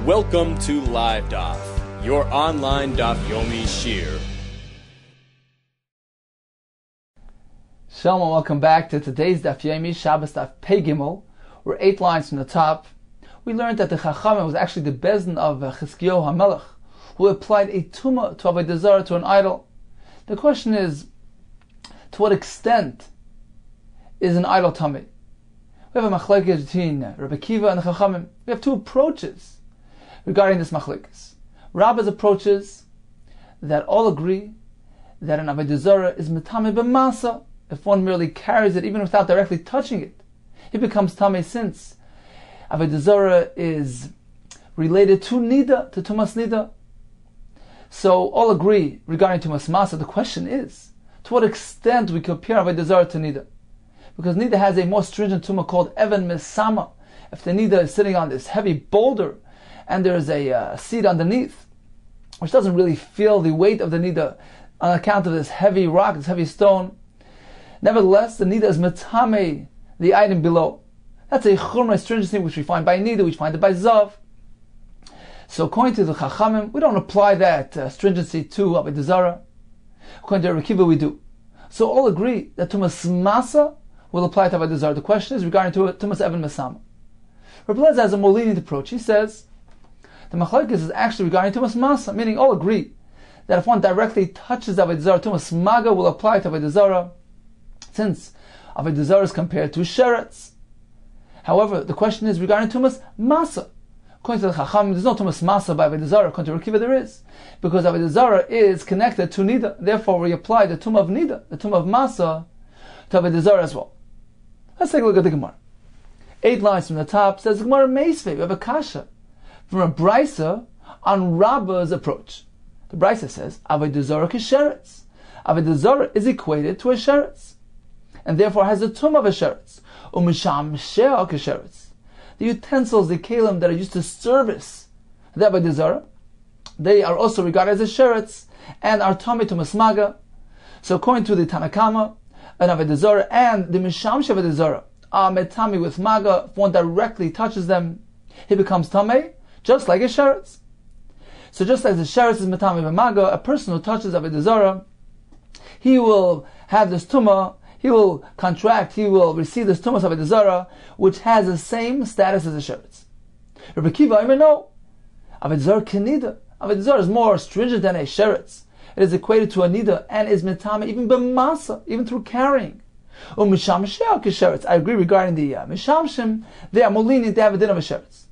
Welcome to LIVEDAF, your online Daf Yomi Shiur. Shalom and welcome back to today's Daf Yomi, Shabbos Daf Pei Gimel. We're 8 lines from the top. We learned that the Chachamim was actually the Bezdin of Chizkiyahu HaMelech, who applied a tumah to Avodah Zarah, to an idol. The question is, to what extent is an idol tamei? We have a machlekes between Rabbi Kiva and the Chachamim. We have two approaches regarding this machlekes. Rabbi's approaches that all agree that an Avodah Zarah is metamei b'masa. If one merely carries it, even without directly touching it, it becomes tamei, since Avodah Zarah is related to nida, to tumas nida. So all agree regarding tumas masa. The question is, to what extent we compare Avodah Zarah to nida? Because nida has a more stringent tumah called even mesama. If the nida is sitting on this heavy boulder and there's a seed underneath, which doesn't really feel the weight of the nida on account of this heavy rock, this heavy stone, nevertheless, the nida is metamei, the item below. That's a chumrah stringency which we find by nida, which we find it by zav. So according to the Chachamim, we don't apply that stringency to Avodah Zarah. According to Rabbi Kiva, we do. So all agree that tumas masa will apply to Avodah Zarah. The question is regarding to tumas even mesama. Rabbi Lezer has a more lenient approach. He says the machlekes is actually regarding tumas masa, meaning all agree that if one directly touches Avodah Zarah, tumas maga will apply to Avodah Zarah, since Avodah Zarah is compared to sheretz. However, the question is regarding tumas masa. According to the Chacham, there's no tumas masa by Avodah Zarah. According to Rabbi Kiva, there is, because Avodah Zarah is connected to nida. Therefore, we apply the tumah of nida, the tumah of masa, to Avodah Zarah as well. Let's take a look at the Gemara. 8 lines from the top says, Gemara Meisvei, we have a kasha from a brisa on Rabba's approach. The brisa says, Avodah Zarah kisheretz. Avodah Zarah is equated to a sheretz, and therefore has the tumah of a sheretz. Umisham shea kisheretz. The utensils, the kelim that are used to service the Avodah Zarah, they are also regarded as a sheretz and are tamei tumas maga. So according to the Tanakama, an Avodah Zarah and the Misham Avodah Zarah are metami with maga. If one directly touches them, he becomes tamei, just like a sheretz. So just as the sheretz is metami with maga, a person who touches Avodah Zarah, he will have this tumah, he will contract, he will receive this tumas of Avodah Zarah, which has the same status as a sheretz. Rabbi Kiva, I mean, no. Avodah Zarah kenida. Avodah Zarah is more stringent than a sheretz. It is equated to a nida and is metame even b'masa, even through carrying. Misham shea kisheretz. I agree regarding the mishamshim. They are more lenient. They have a din of a sheretz.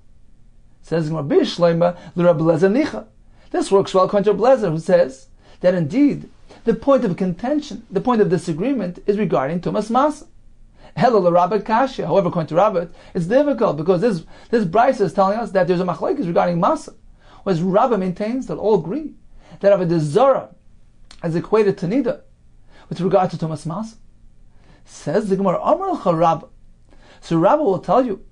Says Rabbi Shleima l'Rabbi Lezer nicha. This works well according to Rabbi Lezer, who says that indeed the point of contention, the point of disagreement, is regarding tumas masa. Hello l'Rabbi Kashya. However, according to Rabbi, it's difficult because this brisa is telling us that there's a machlekes regarding masa, whereas Rabbi maintains that all agree that Avodah Zarah is equated to nida with regard to tumas masa. Says the Gemara, Amar Rabbi. So Rabbi will tell you,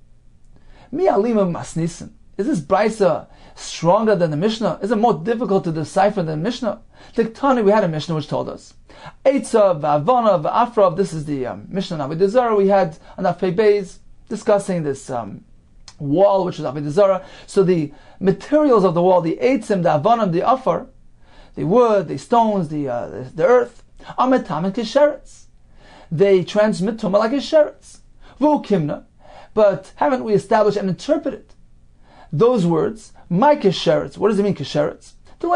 Mi alima masnisin. Is this brisa stronger than the Mishnah? Is it more difficult to decipher than the Mishnah? Tiktani, we had a Mishnah which told us Eitza, V'avana, V'afra. This is the Mishnah of Avodah Zarah. We had on Daf Beis discussing this wall, which is Avodah Zarah. So the materials of the wall, the Eitzim, the Avanim, the Afar, the wood, the stones, the earth, Ametam and Kisheretz. They transmit Tumah like a sheretz. V'ukimna. But haven't we established and interpreted those words, my kisheretz? What does it mean, kisheretz? The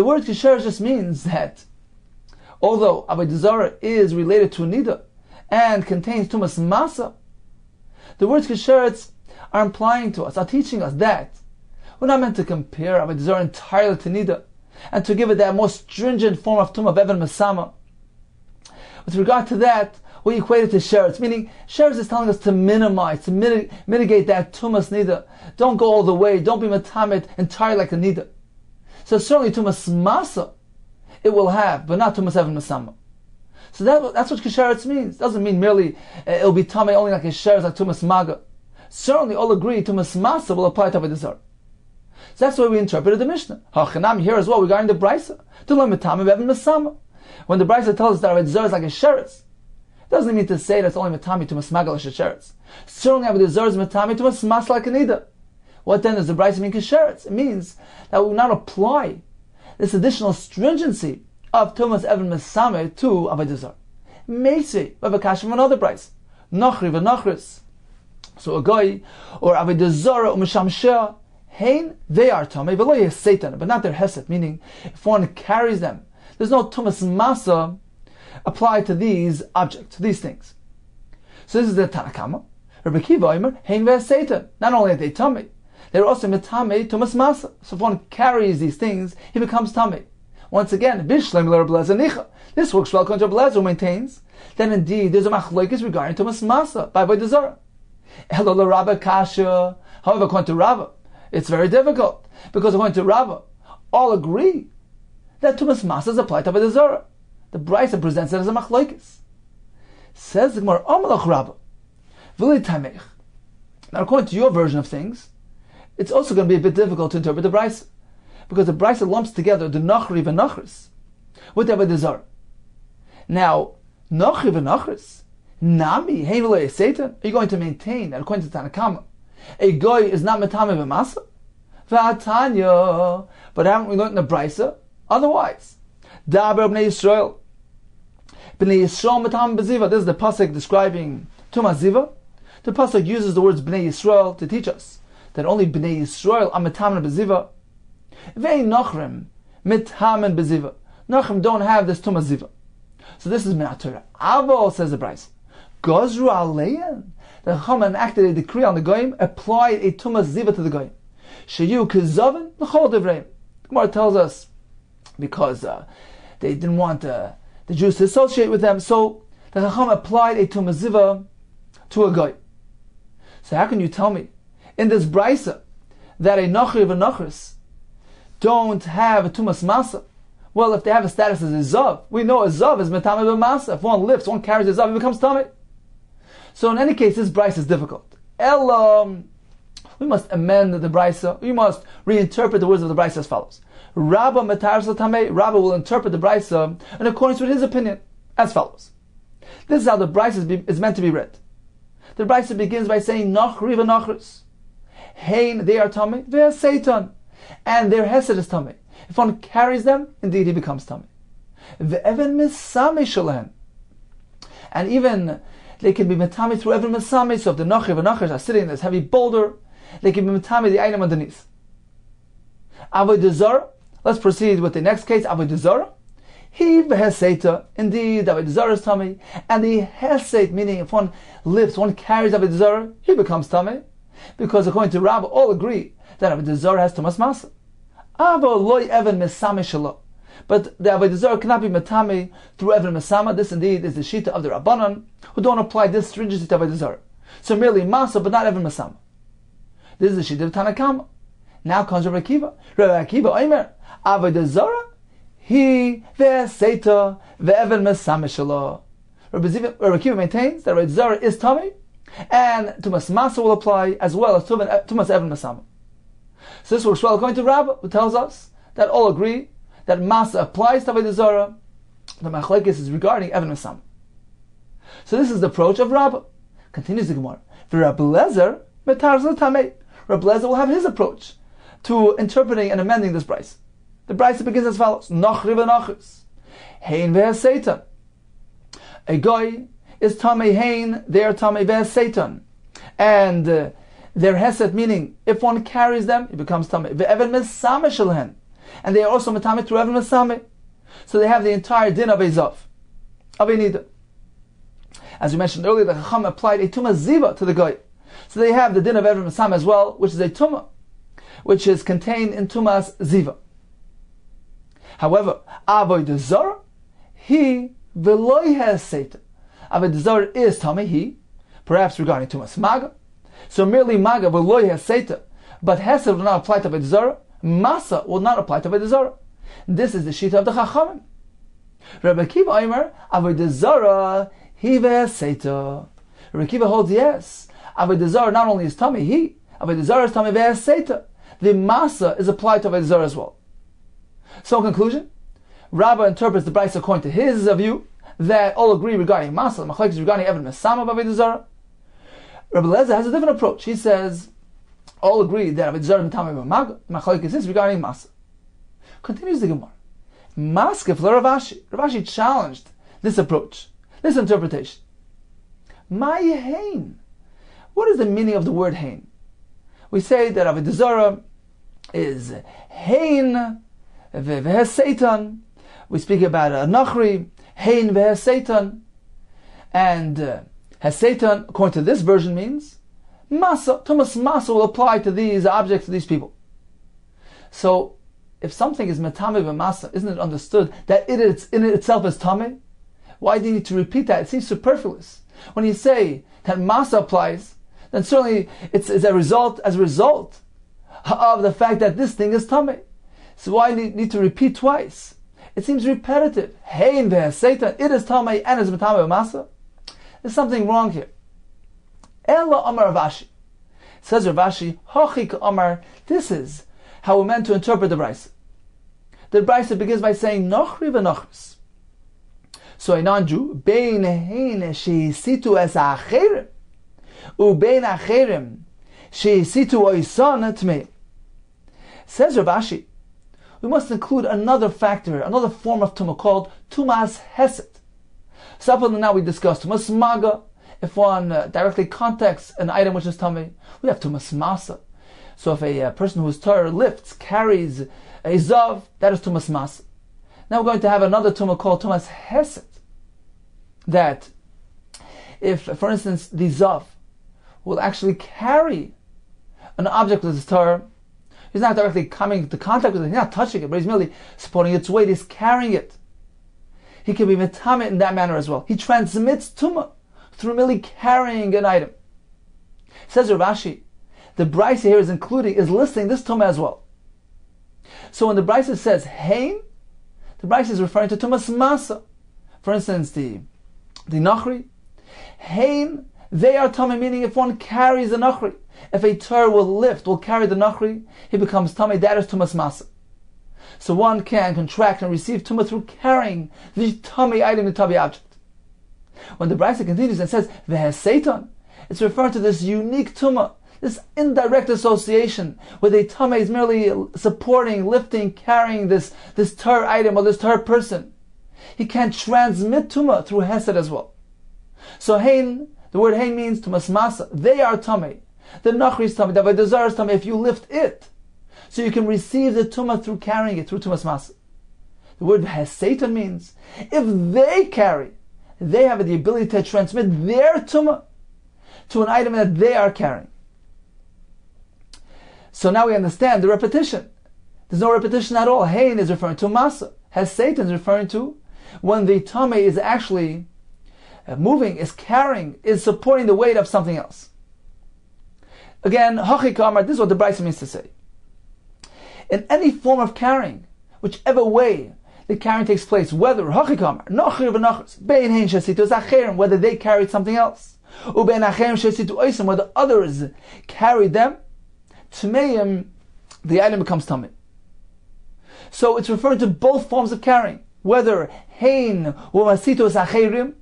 word kisheretz just means that although Avodah Zarah is related to nida and contains tumas masa, the words kisheretz are implying to us, are teaching us that we're not meant to compare Avodah Zarah entirely to nida and to give it that more stringent form of tumah of even mesama. With regard to that, we equate it to sheretz, meaning sheretz is telling us to minimize, to mitigate that tumas nida. Don't go all the way, don't be matamet entirely like the nida. So certainly tumas masa it will have, but not tumas even mesama. So that's what kisheretz means. It doesn't mean merely it'll be tamei only like a sheretz, like tumas maga. Certainly all agree tumas masa will apply to Avodah Zarah. So that's why we interpreted the Mishnah. Hachanam here as well regarding the brisa. To learn metame even mesama. When the brisa tells us that Avodah Zarah is like a sheretz, Doesn't mean to say that's only Matami to Masmagal Sheretz. Certainly Avodah Zarah is Matami to Masmasla Kanida. What then does the Brisa mean Kesheretz? It means that we will not apply this additional stringency of Tumas Evan Mesame to Avodah Zarah. Meisi, we have a kasha from another Brisa. Nachri v'nachris. So a guy, or Avodah Zarah u'mishamsheh, hein, they are Tamei, v'lo yeh Satan, but not their Hesed, meaning if one carries them, there's no Tumas Masa applied to these objects, to these things. So this is the Tanakama. Rabbi Kiva Omer, hein v'eh Satan. Not only are they Tamei, they're also Mitame Tumas Masa. So if one carries these things, he becomes Tamei. Once again, Bishlem l'Reb Lezer Nicha. This works well according to Reb Lezer, who maintains that indeed there's a machlokes regarding Tumas Masa by Avodah Zarah. Elo l'Rabba Kasha. However, according to Rava, it's very difficult, because according to Rava, all agree that Tumas Masa is applied to Avodah Zarah. The Brisa presents it as a machlokes. Says the Gemara, Amalach Rava, V'li Tameich. Now, according to your version of things, it's also going to be a bit difficult to interpret the Brisa, because the Brisa lumps together the Nachri v'Nachris with the Avodah Zarah. Now, Nachri v'Nachris, Nami, hein v'lo Satan, are you going to maintain that according to Tanakama, a goy is not Matame v'Masa? V'atanya, but haven't we learned in the Brisa otherwise? Daber b'nei Yisrael, b'nei Yisrael Matame b'ziva. This is the pasuk describing Tumas Ziva. The pasuk uses the words b'nei Yisrael to teach us that only b'nei Yisrael are Matame b'ziva. V'ei Nachrim Mithamen b'ziva. Nachrim don't have this Tumas Ziva. So this is Minat Torah. Avol, says the Brisa, Gozru Aleyan. The Chacham enacted a decree on the Goyim, applied a Tumas Ziva to the Goyim. Shiur Kizavin L'chol Devreim. The Gemara tells us because they didn't want the Jews to associate with them, so the Chacham applied a Tumas Ziva to a Goy. So how can you tell me in this Brisa that a Nachri v'Nachris don't have a Tumas Masa? Well, if they have a status as a Zav, we know a Zav is Metame b'Masa. If one lifts, one carries a Zav, it becomes Tamei. So in any case, this Brisa is difficult. We must amend the Brisa. We must reinterpret the words of the Brisa as follows. Rabba Metar Tamei. Rabba will interpret the Brisa in accordance with his opinion as follows. This is how the Brisa is meant to be read. The Brisa begins by saying Nachri v'Nachris. Hein, they are Tamei. They Satan. And their Hesed is Tamei. If one carries them, indeed he becomes Tamei. Ve'even Mesame Shalahem. And even they can be Metame through Evan Mesame. So if the Nachri v'Nachris are sitting in this heavy boulder, they can be Metame the item underneath. Avodah Zarah. Let's proceed with the next case. Avodah Zarah. He v'Heseta. Indeed, Avodah Zarah is Tamei. And the Hesed, meaning if one lifts, one carries Avodah Zarah, he becomes Tamei. Because according to Rabbah, all agree that Avodah Zarah has Tumas Masa. Avo loy Evan Mesame Shalo. But the Avodah Zarah cannot be Metame through Evan Mesama. This indeed is the Shita of the Rabbanan, who don't apply this stringency to Avodah Zarah. So merely Masa, but not Evan Mesama. This is the Shita of Tanakama. Now comes Rabbi Akiva. Rabbi Akiva Omer, Avodah Zarah, he ve'seita ve'evan Mesame Shalo. Rabbi Akiva maintains that Avodah Zarah is Tamei, and Tumas Masa will apply as well as Tumas Evan Mesama. So this works well according to Rabbah, who tells us that all agree that Masa applies to Avodah Zarah. The machlekes is regarding Evan Mesama. So this is the approach of Rabbah. Continues the Gemara. For Rabbi Lezer, Metar Tamei. Rabbi Lezer will have his approach to interpreting and amending this Brisa. The Brisa begins as follows: Nachri v'Nachris, Hein ve'Satan. A goy is Tamei Hein, they are Tamei ve'Satan, and their Hesed, meaning if one carries them, it becomes Tamei. Ve'evan Mesame Shalhen, and they are also Metame through Evan Mesame. So they have the entire din of a Zav, of a Nida. As we mentioned earlier, the Chacham applied a Tumas Ziva to the goy. So they have the din of Evan Mesame as well, which is a Tumah, which is contained in Tumas Ziva. However, Avodah Zarah, he v'loy Hesed. Avodah Zarah is Tamei, he, perhaps regarding Tumas Maga. So merely Maga v'loy Hesed, but Hesed will not apply to Avodah Zarah. Masa will not apply to Avodah Zarah. This is the Shita of the Chachamim. Rabbi Akiva Omer, Avodah Zarah, he ve'Hesed. Rabbi Akiva holds yes. Avodah Zarah not only is Tamei, he, Avodah Zarah is Tamei ve'Hesed. The Masa is applied to Avodah Zarah as well. So in conclusion, Rabbah interprets the Brisa according to his view, that all agree regarding Masa, the Machlekes regarding Evan Mesama of Avodah Zarah. Rabbi Eliezer has a different approach. He says, all agree that Avodah Zarah Mitame B'Maga, the Machlekes is regarding Masa. Continues the Gemara. Maskef le Rav Ashi. Rav Ashi challenged this approach, this interpretation. My hein. What is the meaning of the word hein? We say that Avodah Zarah is hein v'hes Satan. We speak about a nachri, hein v'hes Satan. And has Satan, according to this version, means masa. Tumas masa will apply to these objects, to these people. So, if something is metame v'masa, isn't it understood that it in itself is tame? Why do you need to repeat that? It seems superfluous. When you say that masa applies, then certainly it's as a result of the fact that this thing is tame. So why do you need to repeat twice? It seems repetitive. Hein v'hes Satan, it is tame and is metame v'masa. There's something wrong here. Ella Amar Rav Ashi. Says Rav Ashi, Hochik Amar, this is how we're meant to interpret the Brisa. The Brisa begins by saying, Nochri v'nochris. So a non-Jew, Bein hein sheisitu es ha'acherim, ubein ha'acherim sheisitu oisan tmei. Says Rav Ashi, we must include another factor, another form of tumah called tumas hesed. So up until now we discussed tumas maga. If one directly contacts an item which is tummy, we have tumas masa. So if a person whose Torah lifts, carries a zav, that is tumas masa. Now we're going to have another tumah called tumas hesed. That if, for instance, the zav will actually carry an object with his Torah, he's not directly coming into contact with it, he's not touching it, but he's merely supporting its weight, he's carrying it. He can be metame in that manner as well. He transmits tumah through merely carrying an item. Says Rav Ashi, the Brisa here is listing this tumah as well. So when the Brisa says hein, the Brisa is referring to tumas masa. For instance, the nachri, hein, they are tumah, meaning if one carries a nachri, if a Torah will carry the nachri, he becomes tumah, that is tumas masa. So one can contract and receive tumah through carrying the tummy item, the tummy object. When the Brisa continues and says v'hes Satan, it's referring to this unique tumah, this indirect association, where the tumah is merely supporting, lifting, carrying this Torah item or this Torah person. He can transmit tumah through hesed as well. So hein, the word hein means tumas masa. They are tumah. The nachri is tumah. The avodah zarah is tumah. If you lift it, so you can receive the tumah through carrying it, through tumas masa. The word v'hes Satan means if they carry, they have the ability to transmit their tumah to an item that they are carrying. So now we understand the repetition. There's no repetition at all. Hein is referring to masa. V'hes Satan is referring to when the tumah is actually moving, is carrying, is supporting the weight of something else. Again, Hachik Amar, this is what the Brisa means to say. In any form of carrying, whichever way the carrying takes place, whether Hachik Amar, Nochri v'Nochris, Bein hein shesitu es acherim, whether they carried something else, ubein acherim shesitu oisim, whether others carried them, Tmeim, the item becomes tummy. So it's referring to both forms of carrying, whether hein u'masitu es acherim,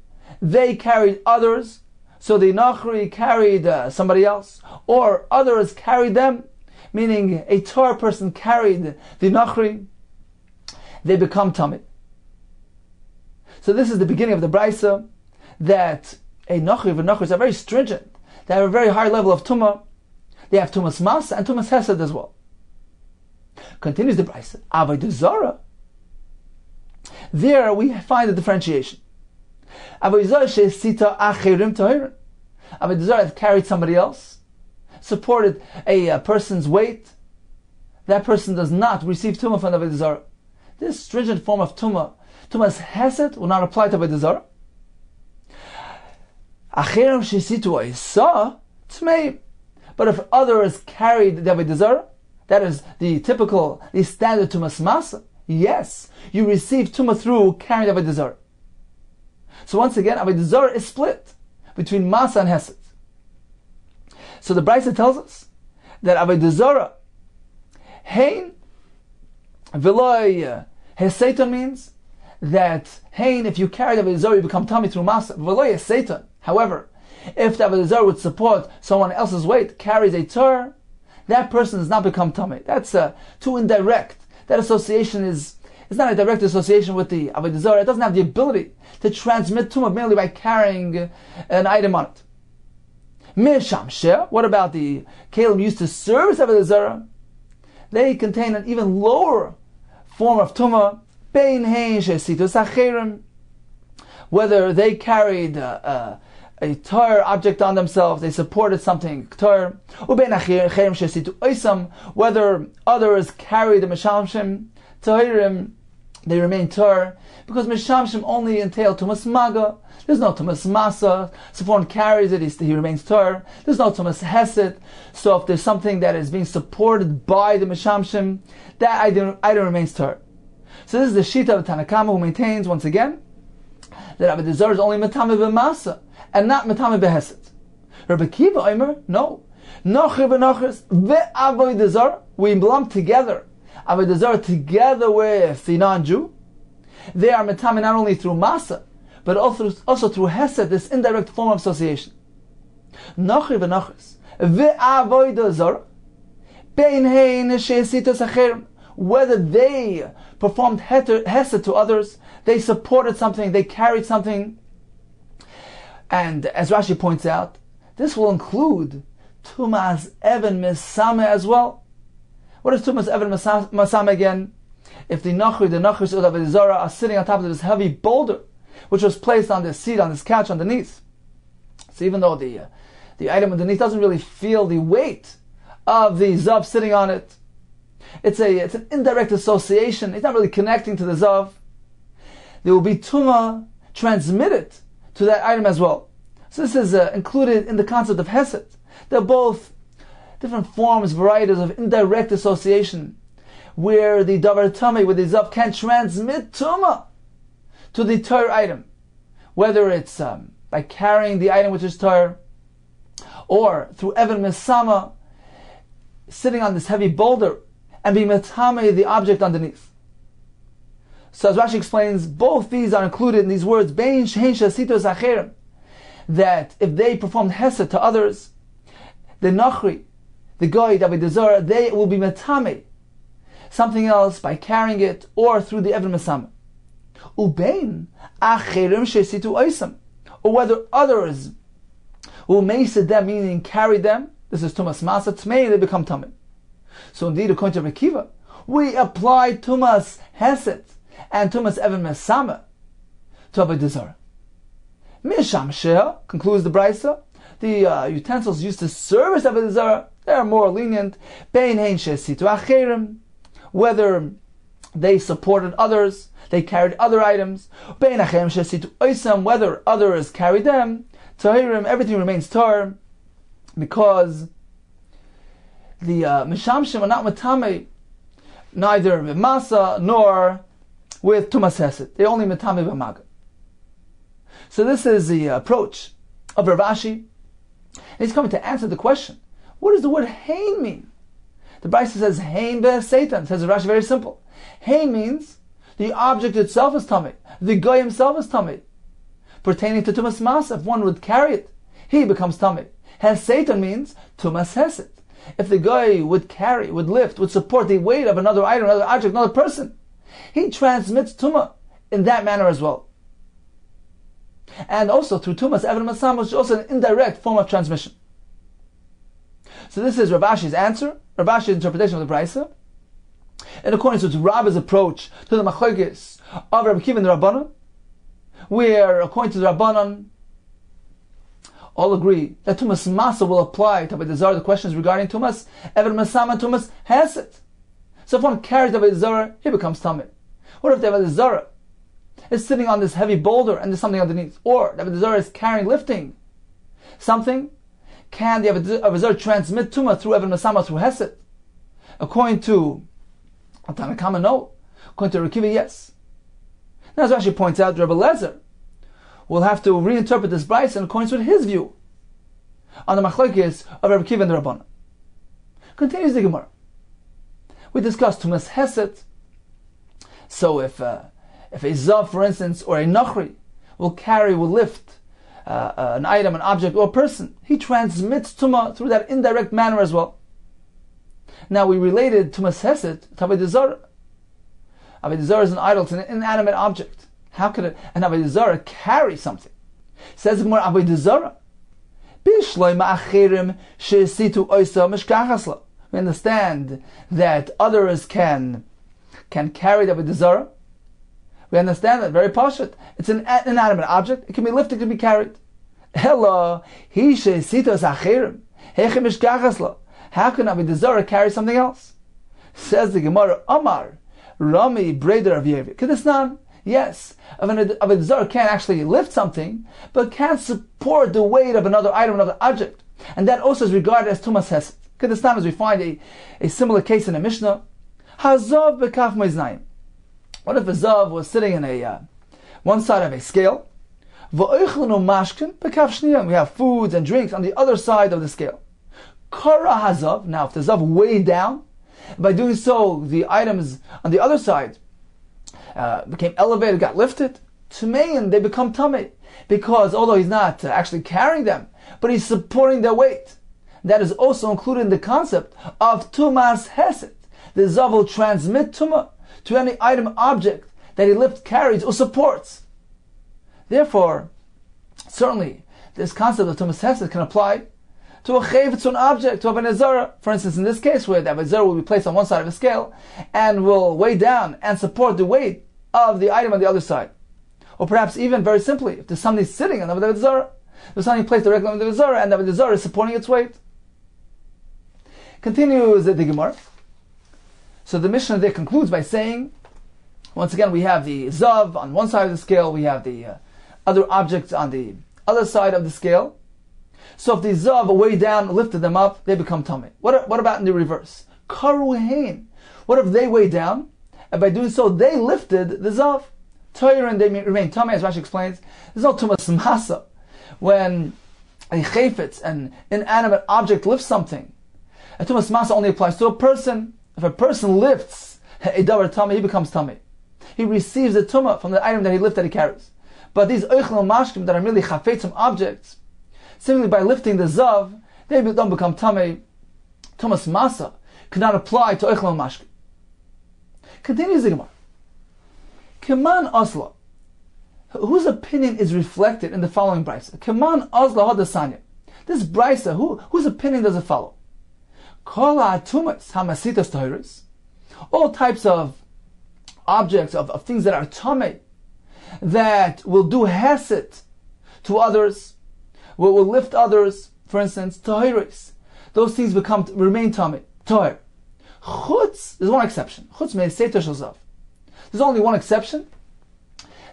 they carried others, so the Nachri carried somebody else, or others carried them, meaning a Torah person carried the Nachri, they become Tamid. So this is the beginning of the Brisa, that a Nachri and Nachris are very stringent. They have a very high level of Tumah. They have Tumas Mas and Tumas Hesed as well. Continues the Brisa. Avodah Zarah. There we find a differentiation. Avodah Zarah she'sita acherim tahirin. Avodah Zarah carried somebody else, supported a person's weight. That person does not receive Tumah from the Avodah Zarah. This stringent form of Tumah, Tumas Hesed, will not apply to Avodah Zarah. Acherim she'situ isa tmei. But if others carried the Avodah Zarah, that is the typical, the standard Tumas Masa, yes, you receive Tumah through carrying the Avodah Zarah. So once again, Avodah Zarah is split between Masa and Hesed. So the Brisa tells us that Avodah Zarah, Hein, Veloy, Hesed means that hein, if you carry the Avodah Zarah, you become tummy through masa. V'lo Satan. However, if the Avodah Zarah would support someone else's weight, carries a tur, that person does not become tummy. That's too indirect. That association is not a direct association with the Avodah Zarah. It doesn't have the ability to transmit tumah merely by carrying an item on it. Mishamsheh, what about the kelim used to service Avodah Zarah? They contain an even lower form of tumah. Bein hein shesitus acherim, whether they carried a tar object on themselves, they supported something tar. Ubein acherim shesitu oisam, whether others carried the mishamshim tahirim, they remain tar, because mishamshim only entail tumas maga. There's no tumas masa. So if one carries it, he remains tar. There's no tumas hesed. So if there's something that is being supported by the mishamshim, that item remains tar. So this is the shita of Tanakama, who maintains once again that Avodah Zarah is only metame b'masa and not metame b'hesed. Rabbi Kiva Omer, no. Nocher v'nochers ve'avodah zarah, we belong together. Avodah Zarah together with the non-Jew, they are metame not only through masa, but also through hesed, this indirect form of association. Nocher v'nochers ve'avodah zarah bein hein she'esitos acherim, whether they performed hesed to others, they supported something, they carried something. And as Rashi points out, this will include Tumas Even Mesame as well. What is Tumas Even Mesame again? If the Nachri of Avodah Zarah are sitting on top of this heavy boulder, which was placed on this seat, on this couch underneath. So even though the item underneath doesn't really feel the weight of the Zav sitting on it, it's an indirect association. It's not really connecting to the Zav. There will be Tumah transmitted to that item as well. So this is included in the concept of Hesed. They're both different forms, varieties of indirect association, where the Davar Tumah, where the Zav can transmit Tumah to the Torah item. Whether it's by carrying the item which is Torah, or through Even Mesama, sitting on this heavy boulder, and be metame the object underneath. So as Rashi explains, both these are included in these words, bein shein shasitos acherim, that if they performed hesed to others, the nachri, the goy, the Avodah Zarah, they will be metame something else by carrying it or through the Even Mesama. Ubein acherim shesitu oisam, or whether others who mesed them, meaning carried them, this is tumas masa tmei, they become tamei. So indeed, according to Rabbi Kiva, we apply Tumas Hesed and Tumas Even Mesama to Avodah Zarah. Misham Sheh, concludes the Brisa, the utensils used to service Avodah Zarah, they are more lenient. Bein hein shesitu acherim, whether they supported others, they carried other items. Bein acherim shesitu oisam, whether others carried them. Tahirim, everything remains tar, because the mishamshim are not matame, neither with masa nor with tumas hesed. They only matame b'maga. So this is the approach of Rav Ashi. And he's coming to answer the question: what does the word hein mean? The Brisa says hein be'Satan. Says Rav Ashi, very simple. Hein means the object itself is tummy. The guy himself is tummy. Pertaining to tumas masa, if one would carry it, he becomes tummy. Has Satan means tumas hesed. If the guy would carry, would lift, would support the weight of another item, another object, another person, he transmits tumah in that manner as well. And also through tumas Even Mesama, which is also an indirect form of transmission. So this is Rav Ashi's answer, Rav Ashi's interpretation of the Brisa, in accordance with Rabbi's approach to the machlokes of Rabbi Kiva and the Rabbanon, where according to the Rabbanon, all agree that Tumas Masa will apply to Avodah Zarah. The question is regarding Tumas Even Mesama, Tumas Hesed. So if one carries the Avodah Zarah, he becomes Tamid. What if the Avodah Zarah is sitting on this heavy boulder and there's something underneath? Or the Avodah Zarah is carrying, lifting something? Can the Avodah Zarah transmit Tumah through Even Mesama, through Hesed? According to Tanakama, no. According to Rekiva, yes. Now as Rashi points out, Rebbe Lezer will have to reinterpret this Brisa in accordance with his view on the machlokes of Rabbi Kiva and the Rabbanan. Continues the Gemara. We discussed Tumas Hesed. So if If a zav, for instance, or a nachri will lift an item, an object, or a person, he transmits tumah through that indirect manner as well. Now we related tumas hesed to avodah zarah. Avodah zarah is an idol, it's an inanimate object. How could an avodah zarah carry something? Says more avodah zarah. We understand that others can carry the avodah zarah. We understand that very pashut. It's an inanimate object. It can be lifted, it can be carried. Hello, how can avodah zarah carry something else? Says the Gemara, Amar Rami Breder of Yevi. Kedisnan, yes, avodah zarah can't actually lift something, but can support the weight of another item, another object, and that also is regarded as tumas hesed. Kedisnan, as we find a similar case in a Mishnah. Hazav bekaf meiznayim. What if a zav was sitting in one side of a scale? We have foods and drinks on the other side of the scale. Kara hazav. Now, if the zav weighed down, by doing so, the items on the other side became elevated, got lifted. Tumein, they become tamei, because although he's not actually carrying them, but he's supporting their weight. That is also included in the concept of tumas hesed. The zav will transmit tumah to any item, object that he lifts, carries, or supports. Therefore, certainly, this concept of tumas hesed can apply to a chayv, to an object, to avodah zarah. For instance, in this case, where the avodah zarah will be placed on one side of a scale and will weigh down and support the weight of the item on the other side. Or perhaps even very simply, if there's somebody sitting on the avodah zarah, there's somebody placed directly on the avodah zarah, and the avodah zarah is supporting its weight. Continues the Gemara. So the Mishnah there concludes by saying, once again, we have the zav on one side of the scale, we have the other objects on the other side of the scale. So if the zav weighed down, lifted them up, they become tamei. What about in the reverse? Karuhain. What if they weighed down, and by doing so, they lifted the zav? Toyer, and they remain tamei, as Rashi explains. There's no tumas masa. When a chayfetz, an inanimate object, lifts something, a tumas masa only applies to a person. If a person lifts a davar tamei, he becomes tamei. He receives the tumah from the item that he lifts, that he carries. But these oichel mashkim that are merely chafetzim objects, simply by lifting the zav, they don't become tamei. Tumas masa cannot apply to oichel mashkim. Continues the Gemara. Keman asla. Whose opinion is reflected in the following brisa? Keman asla hadasanya. This brisa, whose opinion does it follow? All types of objects, of things that are tamei, that will do hesed to others, will lift others, for instance, tahiris. Those things remain tamei. Tahir. Chutz, there's one exception. Chutz means seiter shel zav. There's only one exception,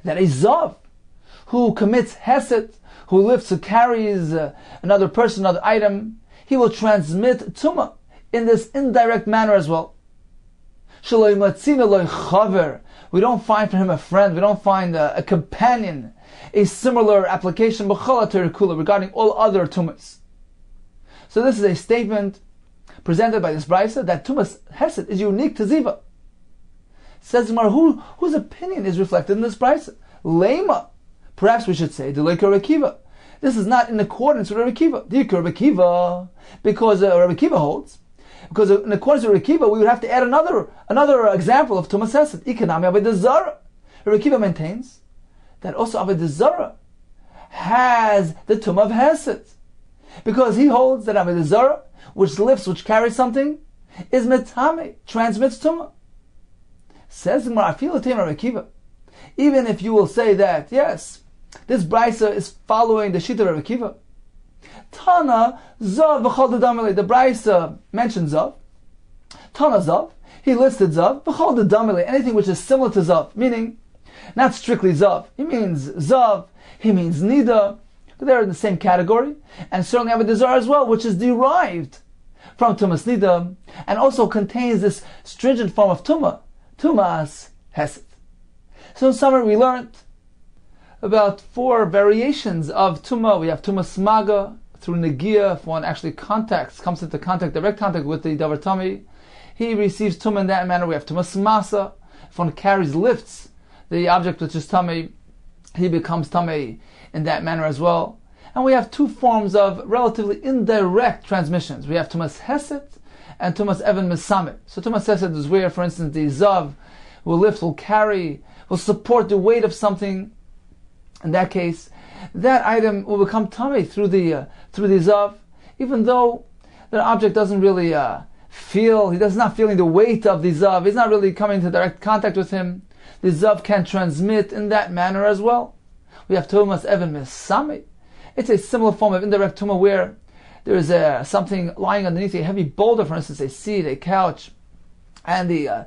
that a zav who commits hesed, who lifts, who carries another person, another item, he will transmit tumah in this indirect manner as well. We don't find for him a friend, we don't find a companion, a similar application regarding all other tumas. So this is a statement presented by this brisa that tumas hesed is unique to ziva. Says Gemara, whose opinion is reflected in this brisa? Lema. Perhaps we should say Delekar Rabbi Akiva. This is not in accordance with Rabbi Akiva. Delekar Rabbi Akiva, because Rabbi Akiva holds. Because in accordance with Rabbi Akiva, we would have to add another example of tumas hesed. Ikanami avodah zarah. Rabbi Akiva maintains that also avodah zarah has the tumah of hesed, because he holds that avodah zarah, which lifts, which carries something, is metame, transmits tumah. Says Gemara, Rabbi Akiva, even if you will say that yes, this brisa is following the shita of Rabbi Akiva. Tana zav v'chol d'damele. The brisa mentions zav. Tana zav. He listed zav v'chol d'damele. Anything which is similar to zav, meaning not strictly zav. He means zav. He means nida. They're in the same category, and certainly avodah zarah as well, which is derived from tumas nida, and also contains this stringent form of tumas hesed. So in summary, we learned about 4 variations of tumah. We have tumas maga, through negia, if one actually comes into direct contact with the davar tamei, he receives tumah in that manner. We have tumas masa, if one lifts the object which is tamei, he becomes tamei in that manner as well. And we have two forms of relatively indirect transmissions. We have tumas hesed and tumas even mesamet. So tumas hesed is where, for instance, the zav will lift, will carry, will support the weight of something. In that case, that item will become tamei through the zav, even though the object doesn't really feel, he does not feeling the weight of the zav. He's not really coming into direct contact with him. The zav can transmit in that manner as well. We have tumas even mesamet. It's a similar form of indirect tumah where there is something lying underneath a heavy boulder, for instance, a seat, a couch, and the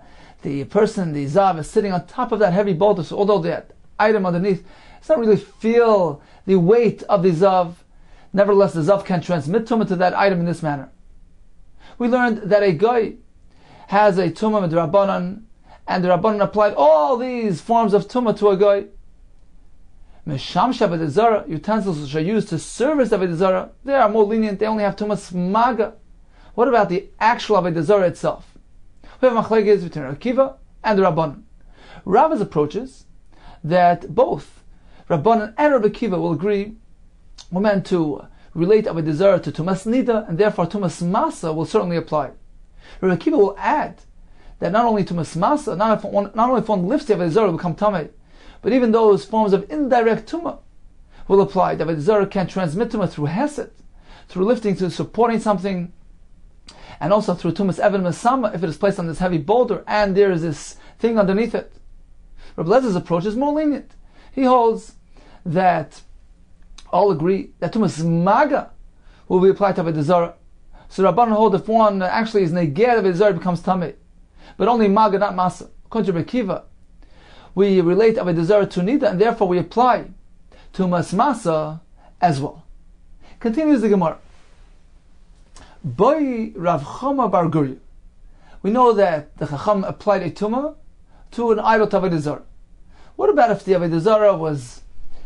person, the zav, is sitting on top of that heavy boulder. So although that item underneath does not really feel the weight of the zav, nevertheless the zav can transmit tumah to that item in this manner. We learned that a guy has a tumah with Rabbanan, and the Rabbanan applied all these forms of tumah to a guy. Meshamsha avodah zarah, utensils which are used to service avodah zarah, they are more lenient, they only have tumas maga. What about the actual avodah zarah itself? We have machlekes between Rav Akiva and the Rabbanan. Rava's approaches that both Rabbanan and Rav Akiva will agree we're meant to relate avodah zarah to tumas nida, and therefore tumas masa will certainly apply. Rav Akiva will add that not only tumas masa, not only if one lifts the avodah zarah will become tamei, but even those forms of indirect tumah will apply. The avodah zarah can transmit tumah through hesed, through lifting, through supporting something, and also through tumas even mesama if it is placed on this heavy boulder and there is this thing underneath it. Rabbi Lezer's approach is more lenient. He holds that all agree that tumas maga will be applied to avodah zarah. So Rabbanan hold if one actually is neger avodah zarah, it becomes tamei, but only maga, not masa. According to Rav Akiva, we relate avodah zarah to nida, and therefore we apply tumas masa as well. Continues the Gemara. By Rav Chama bar Gurya, we know that the Chacham applied a tumah to an idol to avodah zarah. What about if the avodah zarah was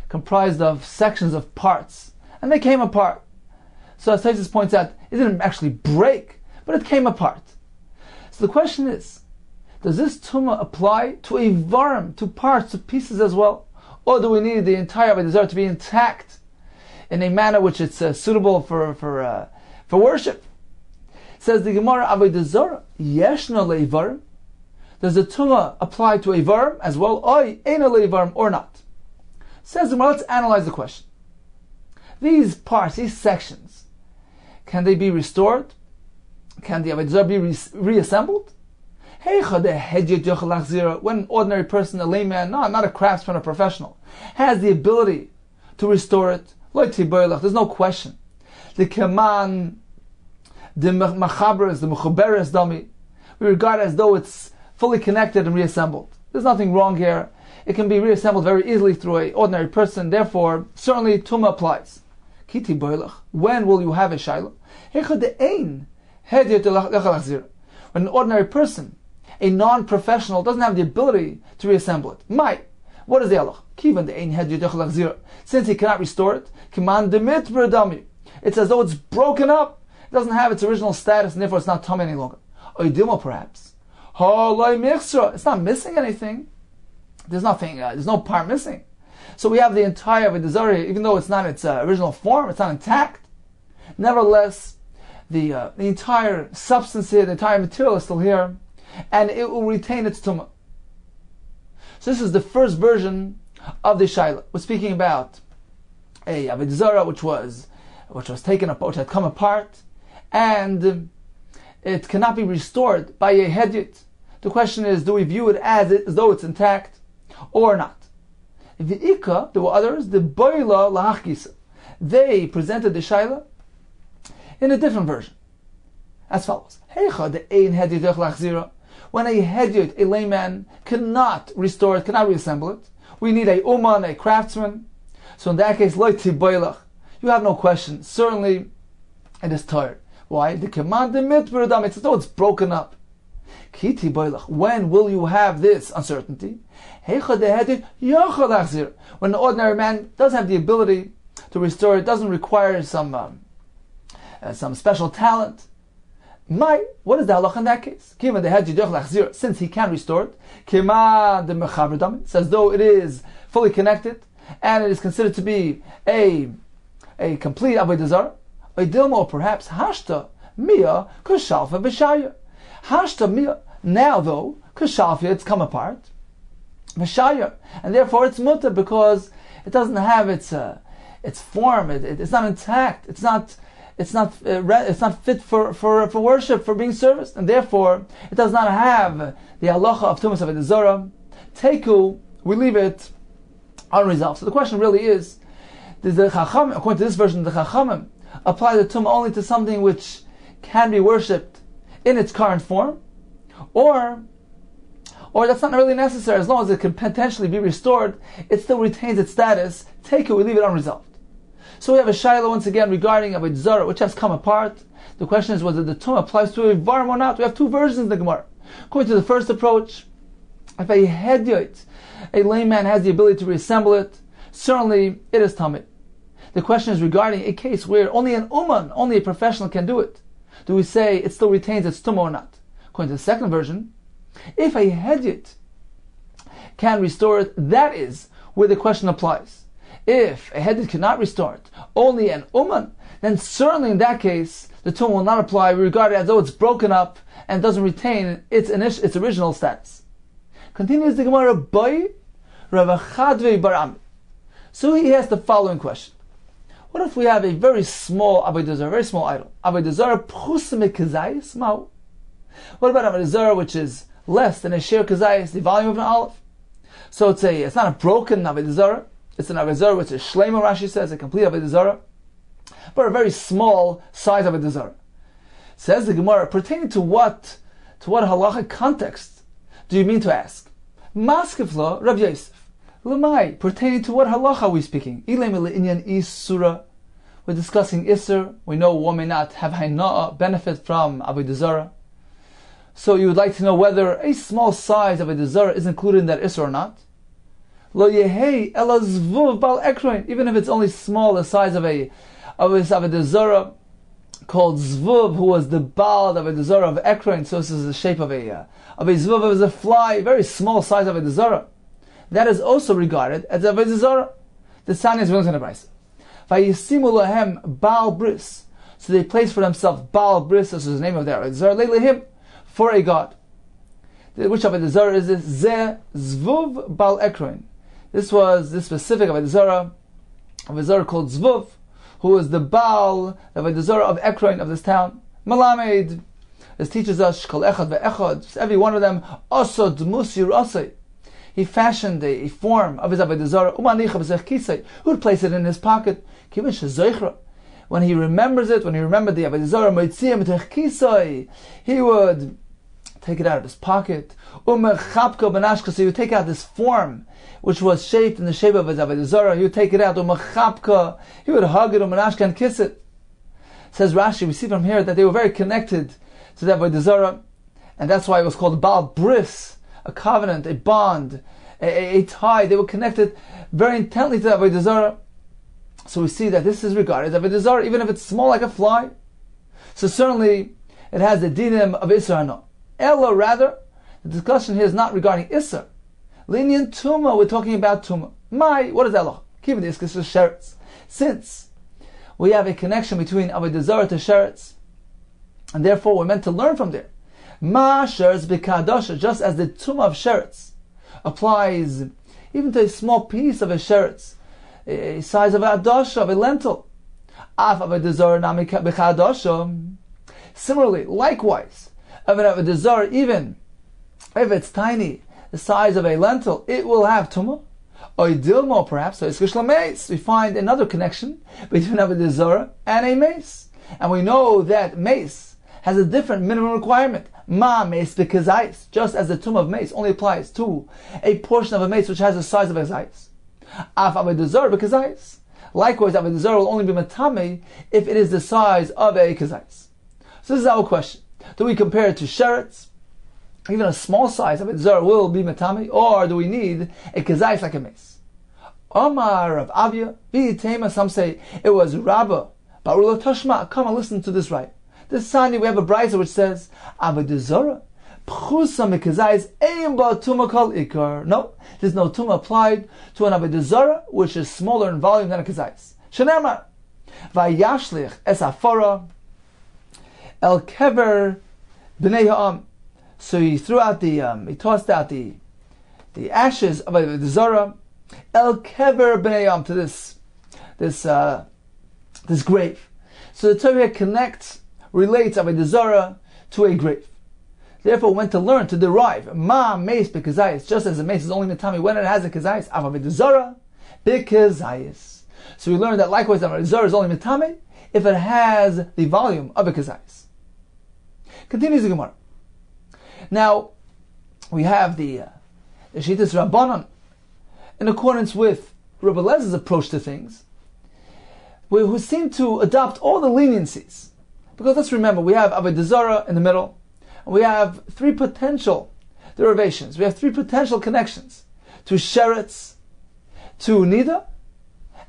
comprised of sections of parts, and they came apart? So as Taisus points out, it didn't actually break, but it came apart. So the question is, does this tumah apply to a varm, to parts, to pieces as well? Or do we need the entire avodah zarah to be intact in a manner which it's suitable for worship? Says the Gemara, avodah zarah yeshna leivarim. Does the tumah apply to a varm as well? Oy eina leivarim, or not? Says the Gemara, let's analyze the question. These parts, these sections, can they be restored? Can the avodah zarah be reassembled? When an ordinary person, a layman, not a craftsman or professional, has the ability to restore it, there's no question. The keman, the machaberes, the mechuberes dami, we regard as though it's fully connected and reassembled. There's nothing wrong here. It can be reassembled very easily through an ordinary person. Therefore, certainly tumah applies. Kiti boilach. When will you have a shayla? When an ordinary person, a non-professional, doesn't have the ability to reassemble it. What is the halach? Kivan the ein head. Since he cannot restore it, it's as though it's broken up. It doesn't have its original status, and therefore it's not tummy any longer. Oidimo perhaps. It's not missing anything. There's nothing. There's no part missing. So we have the entire avodah zarah, even though it's not its original form, it's not intact. Nevertheless, the entire substance here, the entire material is still here, and it will retain its tumah. So this is the first version of the shayla. We're speaking about a avodah zarah which was taken apart, which had come apart, and it cannot be restored by a hedyot. The question is, do we view it as though it's intact or not? V'ika, there were others, the boila lahachkisa. They presented the shayla in a different version, as follows: Heicha the ein hedyot lachzira. When a hedyot, a layman, cannot restore it, cannot reassemble it, we need a uman, a craftsman. So in that case, loiti boilach, you have no question. Certainly, it is tired. Why? The command the mitberdam. It's as though it's broken up. Kiti boilach. When will you have this uncertainty? Heicha the hedyot yachal lachzira. When an ordinary man does have the ability to restore it, doesn't require some special talent. What is the halacha in that case? Since he can restore it, it's as though it is fully connected, and it is considered to be a complete avodah zarah. Or perhaps hashta mia kushalfa b'shaya. Hashta mia. Now though, kushalfa, it's come apart. B'shaya, and therefore it's mutter because it doesn't have its form. It's not intact. It's not fit for worship, for being serviced, and therefore it does not have the halacha of tumas avodah zarah. Teku, we leave it unresolved. So the question really is: does the chacham, according to this version, the chachamim apply the tumah only to something which can be worshipped in its current form, or that's not really necessary? As long as it can potentially be restored, it still retains its status. Take it, we leave it unresolved. So we have a shayla once again regarding avodah zarah, which has come apart. The question is whether the tumah applies to a varm or not. We have two versions in the Gemara. According to the first approach, if a hedyot, a layman, has the ability to reassemble it, certainly it is tamid. The question is regarding a case where only an uman, only a professional can do it. Do we say it still retains its tumah or not? According to the second version, if a hedyot can restore it, that is where the question applies. If a hedyot cannot restore it, only an uman, then certainly in that case, the tumah will not apply. We regard it as though it's broken up and doesn't retain its original status. Continues the Gemara, Boy Rav Chadvei Baram. So he asks the following question. What if we have a very small avodah zarah, very small idol? Avodah zarah p'chusa mikazayis ma'u. What about avodah zarah which is less than a shiur kazayis, the volume of an olive? So it's not a broken avodah zarah. It's an avodah zarah which is shleima, Rashi says, a complete avodah zarah, but a very small size of avodah zarah. Says the Gemara, pertaining to what halachic context do you mean to ask? Maskefla Rav Yosef. Lamai, pertaining to what halacha are we speaking? We're discussing Isser. We know one may not have haina'ah, benefit from avodah zarah. So you would like to know whether a small size of avodah zarah is included in that Isser or not. Lo yehei ela zvuv bal ekroin, even if it's only small, the size of a avodah zarah called zvuv, who was the baal of avodah zarah of ekroin. So this is the shape of a zvuv, as a fly, very small size of avodah zarah. That is also regarded as a avodah zarah. The Sanya is willing to embrace it. Vayisimu lahem baal bris. So they place for themselves baal bris, this is the name of their avodah zarah, leilehim, for a god. Which avodah zarah is this? Ze zvuv baal ekroin. This was this specific avodah zarah called zvuv, who was the baal, the avodah zarah of ekroin, of this town. Malamed. This teaches us shkol echad ve'echad. Every one of them also dmus yirasei. He fashioned a form of his avodah zarah. Who would place it in his pocket? When he remembers it, when he remembered the avodah zarah, he would take it out of his pocket. So he would take out this form, which was shaped in the shape of his avodah zarah. He would take it out. He would hug it and kiss it. Says Rashi, we see from here that they were very connected to the avodah zarah, and that's why it was called Baal Bris. A covenant, a bond, a tie. They were connected very intently to the avodah zarah. So we see that this is regarded as avodah zarah, even if it's small like a fly. So certainly it has the dinim of Isser no. Ella, rather, the discussion here is not regarding Isser. Lenient Tumah, we're talking about Tumah. What is Ella? Keep it this is sheretz. Since we have a connection between avodah zarah to sheretz, and therefore we're meant to learn from there. Ma sheretz b'kadosha, just as the tumah of sheretz applies even to a small piece of a sheretz, a size of a adosha, of a lentil. Af avodah zarah nami b'kadosha. Similarly, likewise, of an avodah zarah, even if it's tiny, the size of a lentil, it will have tumah. Or dilmo, perhaps, so it's mace. We find another connection between avodah zarah and a mace, and we know that mace has a different minimum requirement. Ma mace b'kazayis, just as the tumah of mace only applies to a portion of a mace which has the size of a zayis. Af avodah zarah b'kazayis. Likewise, avodah zarah will only be matame if it is the size of a kazayis. So this is our question: do we compare it to sheretz? Even a small size of avodah zarah will be matame, or do we need a kazayis like a mace? Omar of Avia, v'itema. Some say it was Rabbah. Barula Tashma. Come and listen to this right. This Sunday we have a brisa which says, Avodah Zarah, Pchusa mikazayis ein ba tuma kol ikar. No, there's no tuma applied to an Avodah Zarah which is smaller in volume than a kazayis. Shenemar, vayashlich es afara el kever b'nei ha'am. So he threw out he tossed out the ashes of Avodah Zarah el kever b'nei ha'am to this grave. So the Torah relates Avodah Zarah to a grave. Therefore, went to learn to derive ma meis b'kazayis, just as a mace is only mitami when it has a kazayis. Avodah Zarah b'kazayis. So we learned that likewise Avodah Zarah is only mitami if it has the volume of a kazayis. Continues the Gemara. Now we have the Shittas Rabbanon in accordance with Rabbi Elazar's approach to things, who seem to adopt all the leniencies. Because let's remember, we have Avodah Zarah in the middle, and we have three potential derivations. We have three potential connections to Sheretz, to Nida,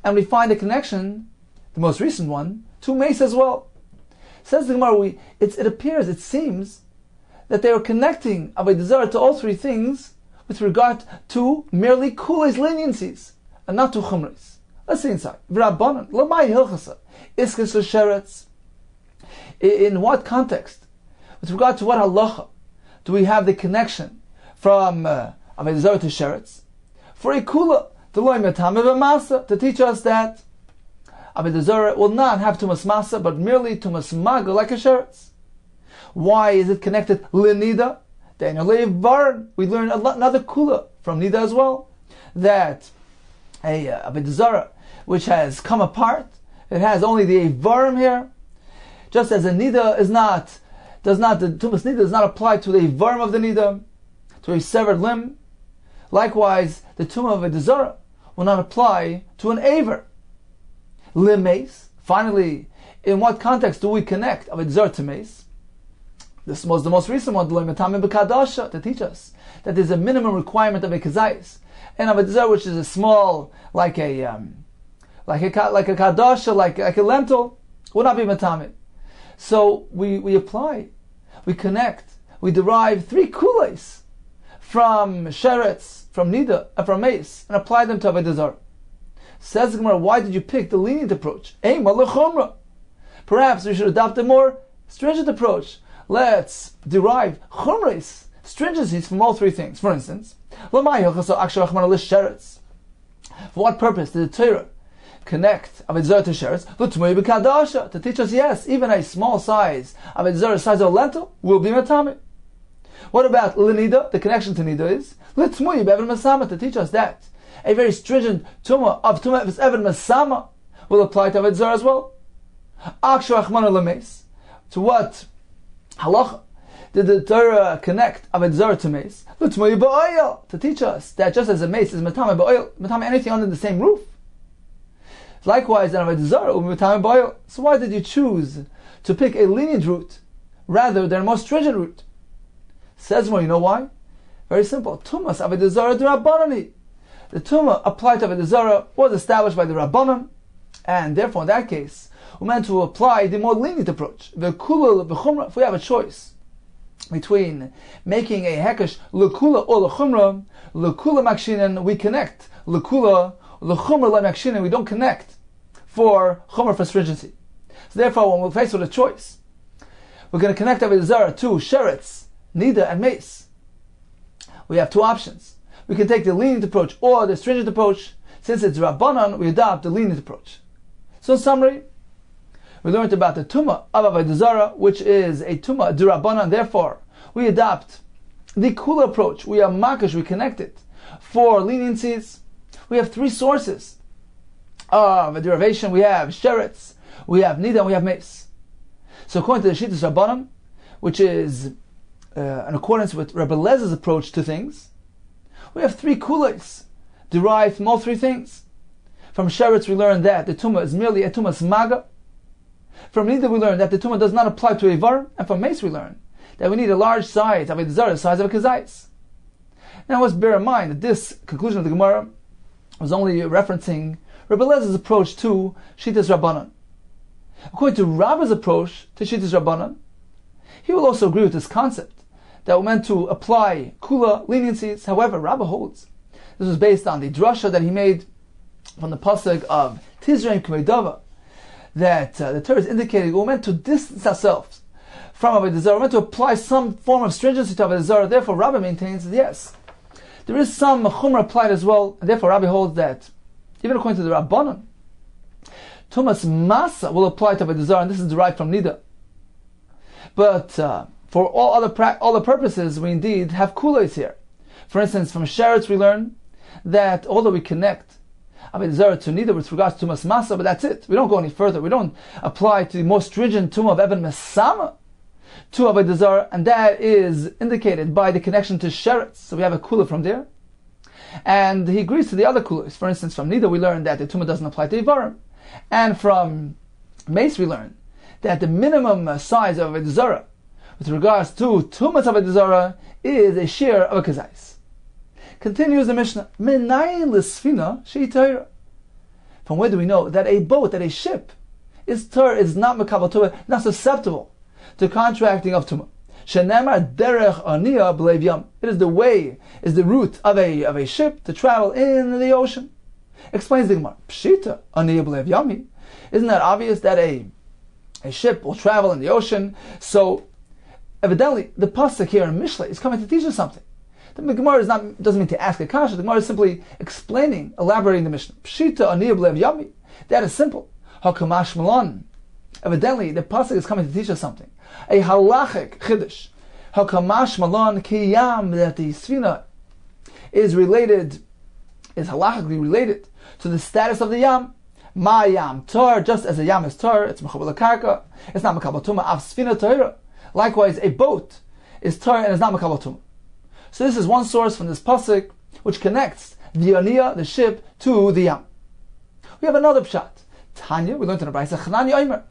and we find a connection, the most recent one, to Mace as well. Says the Gemara, it seems that they are connecting Avodah Zarah to all three things with regard to merely Kulei's leniencies, and not to Chumrais. Let's see inside. V'Rabbanan, L'mai Hilchasa, Iskes Sheretz. In what context, with regard to what halacha, do we have the connection from Avodah Zarah to Sheretz? For a kula, the loy metame v'masa, to teach us that Avodah Zarah will not have tumas masa, but merely tumas maga like a Sheretz. Why is it connected lenida? We learn another kula from nida as well, that a Avodah Zarah which has come apart, it has only the avarim here. Just as a nida the tumas nida does not apply to the avarim of the nida, to a severed limb. Likewise, the tumah of a Avodah Zarah will not apply to an aver. Limeis. Finally, in what context do we connect Avodah Zarah to mace? This was the most recent one, to teach us that there's a minimum requirement of a kazayis, and Avodah Zarah which is a small, like a kadasha, like a lentil, will not be matamid. So we apply, we connect, we derive three kules from Sheretz, from Nida, and from Mace, and apply them to Avodah Zarah. Says the Gemara, why did you pick the lenient approach? Perhaps we should adopt a more stringent approach. Let's derive chumrais, stringencies from all three things. For instance, for what purpose did the Torah connect Avodah Zarah to Sheretz? To teach us, yes, even a small size Avodah Zarah size of a lentil will be matame. What about Lenida? The connection to Nida is to teach us that a very stringent tumah of tumah of Evan Masama will apply to Avodah Zarah as well. To what halacha did the Torah connect Avodah Zarah to mace? To teach us that just as a mace is matame ba'oil, matame anything under the same roof. Likewise, an Avodah Zarah will be matame ba'oil. So why did you choose to pick a lenient route rather than a more stringent route? Says more, you know why? Very simple. Tumas Avodah Zarah d'Rabbanani. The tumah applied to Avodah Zarah was established by the Rabbanon, and therefore in that case we're meant to apply the more lenient approach. If we have a choice between making a hekesh lekula or lechumra, lekula makshinen, we connect lekula, lechumra makshinen, we don't connect for chumra for stringency. So therefore, when we're faced with a choice, we're going to connect Avodah Zarah to Sheretz, Nida, and Mace. We have two options. We can take the lenient approach or the stringent approach. Since it's Rabbanon, we adopt the lenient approach. So in summary, we learned about the tumah of Avodah Zarah, which is a tumah d'Rabbanan. Therefore, we adopt the kula approach. We are makash, we connect it. For leniencies, we have three sources of a derivation. We have Sheretz, we have Nida, and we have Mace. So according to the Shittas Rabbanan, which is in accordance with Rabbi Elazar's approach to things, we have three kulas derived from all three things. From Sheretz we learn that the tumah is merely a tumah maga. From Nida we learn that the tumah does not apply to Ivar, and from Mace we learn that we need a large size of a Zarah, the size of a Kazais. Now let's bear in mind that this conclusion of the Gemara was only referencing Rabbi Elazar's approach to Shittas Rabbanan. According to Rabba's approach to Shittas Rabbanan, he will also agree with this concept that we're meant to apply kula leniencies. However, Rabba holds this was based on the drasha that he made from the pasuk of Tizreim K'meidava, that the Torah is indicating we're meant to distance ourselves from Avodah Zarah. We're meant to apply some form of stringency to Avodah Zarah. Therefore, Rabbi maintains that yes, there is some chumrah applied as well, and therefore Rabbi holds that even according to the Rabbanon, Tumas Masa will apply to Avodah Zarah, and this is derived from Nida. But for all the purposes, we indeed have kulos here. For instance, from Sheretz we learn that although we connect Avodah Zarah to Nida with regards to Tumas Masa, but that's it. We don't go any further. We don't apply to the most stringent Tumah of Even Mesama to Avodah Zarah, and that is indicated by the connection to Sheretz. So we have a kula from there. And he agrees to the other kulas. For instance, from Nida we learn that the Tumah doesn't apply to Ivarim. And from Mace we learn that the minimum size of Avodah Zarah with regards to Tumas Avodah Zarah is a shiur of a kazais. Continues the Mishnah, Menayin l'sfina she'itayra. From where do we know that a boat, that a ship, is not makabel tumah, not susceptible to contracting of tumah? Shenemar derech aniya b'leiv yam. It is the way, is the route of a ship to travel in the ocean. Explains the Gemara, Pshita aniya b'leiv yami. Isn't that obvious that a ship will travel in the ocean? So evidently the pasuk here in Mishlei is coming to teach us something. The Gemara doesn't mean to ask a kasha. The Gemara is simply explaining, elaborating the Mishnah. Pshita aniya b'leiv yami. That is simple. Hakamash malan. Evidently, the pasuk is coming to teach us something. A halachic chiddush. Hakamash malan kiyam, that the sfina is halachically related to the status of the yam. Ma yam tar, just as a yam is tar, it's mechabel karka. It's not mekabel tumah. Av sfina tahira. Likewise, a boat is tar and is not mekabel tumah. So this is one source from this pasuk which connects the aniyah, the ship, to the yam. We have another pshat. Tanya, we learned in the Brayso, Chananya Omer,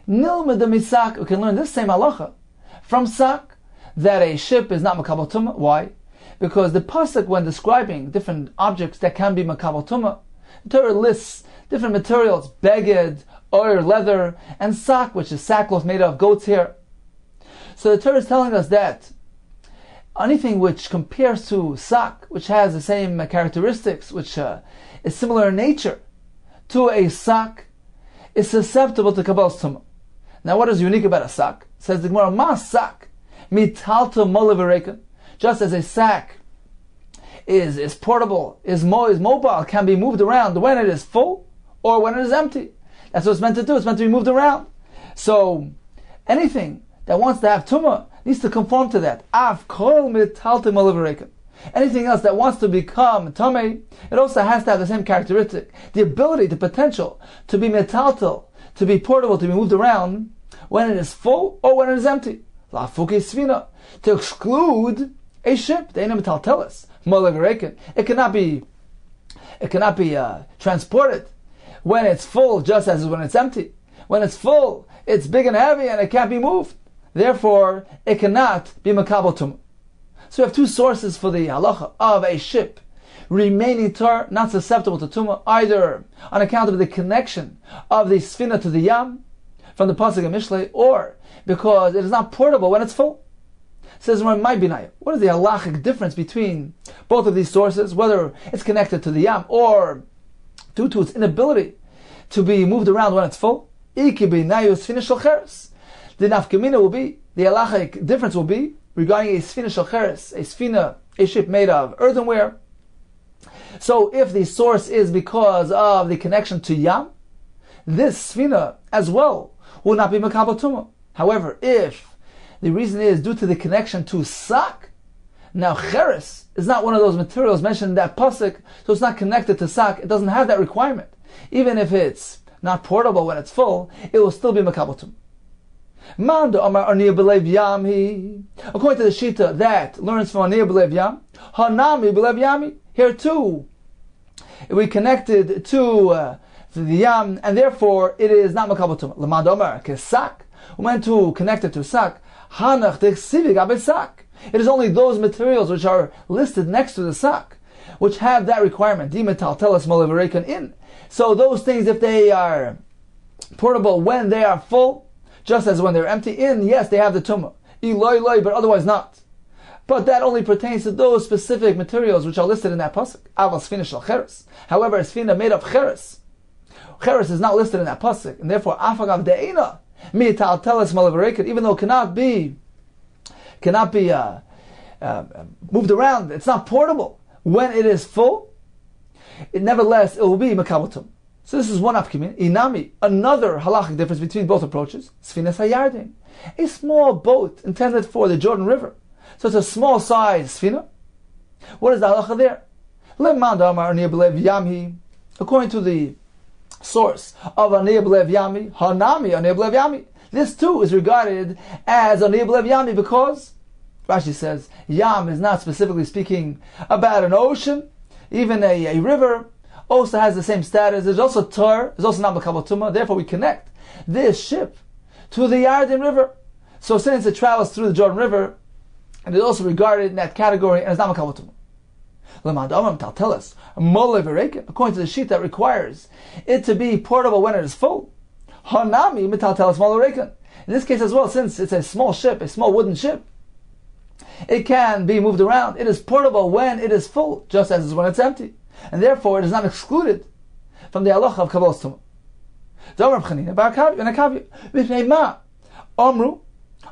Nilmed misak. We can learn this same halacha from sak, that a ship is not makabel tumah. Why? Because the pasuk, when describing different objects that can be makabel tumah, the Torah lists different materials: beged, oir, leather, and sak, which is sackcloth made of goat's hair. So the Torah is telling us that anything which compares to sak, which has the same characteristics, which is similar in nature to a sak, is susceptible to kabbal's tumah. Now, what is unique about a sak? Says the Gemara, ma sak mitalto molevirekan. Just as a sack is portable, is mobile, can be moved around when it is full or when it is empty. That's what it's meant to do. It's meant to be moved around. So anything that wants to have tumah needs to conform to that. Av kol mitalto molevirekan. Anything else that wants to become tamei, it also has to have the same characteristic, the ability, the potential to be metaltal, to be portable, to be moved around when it is full or when it is empty. La fuke svina, to exclude a ship, the ena metaltelis, molevirekan. It cannot be transported when it's full, just as when it's empty. When it's full, it's big and heavy, and it can't be moved. Therefore, it cannot be makabel tumah. So we have two sources for the halacha of a ship remaining tar, not susceptible to tumah, either on account of the connection of the sfina to the yam from the pasuk of Mishlei, or because it is not portable when it's full. It says, what is the halachic difference between both of these sources, whether it's connected to the yam or due to its inability to be moved around when it's full? The nafkamina will be, the halachic difference will be regarding a sfina shalcheres, a ship made of earthenware. So if the source is because of the connection to yam, this sfina as well will not be makabel tumah. However, if the reason is due to the connection to sak, now cheres is not one of those materials mentioned in that pasuk, so it's not connected to sak. It doesn't have that requirement. Even if it's not portable when it's full, it will still be makabel tumah. According to the Shita that learns from Aniya b'leiv yam, Hanami b'leiv yami, here too we connected to the yam, and therefore it is not makabel tumah. Lamad Omar kesak, we went to connect it to sak. Hanach dechsivig abesak. It is only those materials which are listed next to the sak which have that requirement. Dimetal telas molevirekan in. So those things, if they are portable when they are full, just as when they're empty. Yes, they have the tumah. Iloi, but otherwise not. But that only pertains to those specific materials which are listed in that pasuk. Aval sfina shel cheres. However, a sfina made of cheres. Cheres is not listed in that pasuk, and therefore afagav de'ena mital teles malavareket, even though it cannot be moved around. It's not portable. When it is full, nevertheless it will be mekabotum. So this is one afkimin. Inami, another halachic difference between both approaches. Sfinas hayardim, a small boat intended for the Jordan River. So it's a small size sfina. What is the halacha there? According to the source of Aniyah B'Lev Yami, Hanami Aniyah B'Lev Yami. This too is regarded as Aniyah B'Lev Yami because Rashi says Yam is not specifically speaking about an ocean. Even a river also has the same status. There's also Tar, there's also not Makabal Tumah. Therefore we connect this ship to the Yarden River. So since it travels through the Jordan River, and it's also regarded in that category, and it's not Makabal Tumah. According to the sheet that requires it to be portable when it is full. In this case as well, since it's a small ship, a small wooden ship, it can be moved around. It is portable when it is full, just as is when it's empty. And therefore it is not excluded from the halacha of Kabbalas Tumah.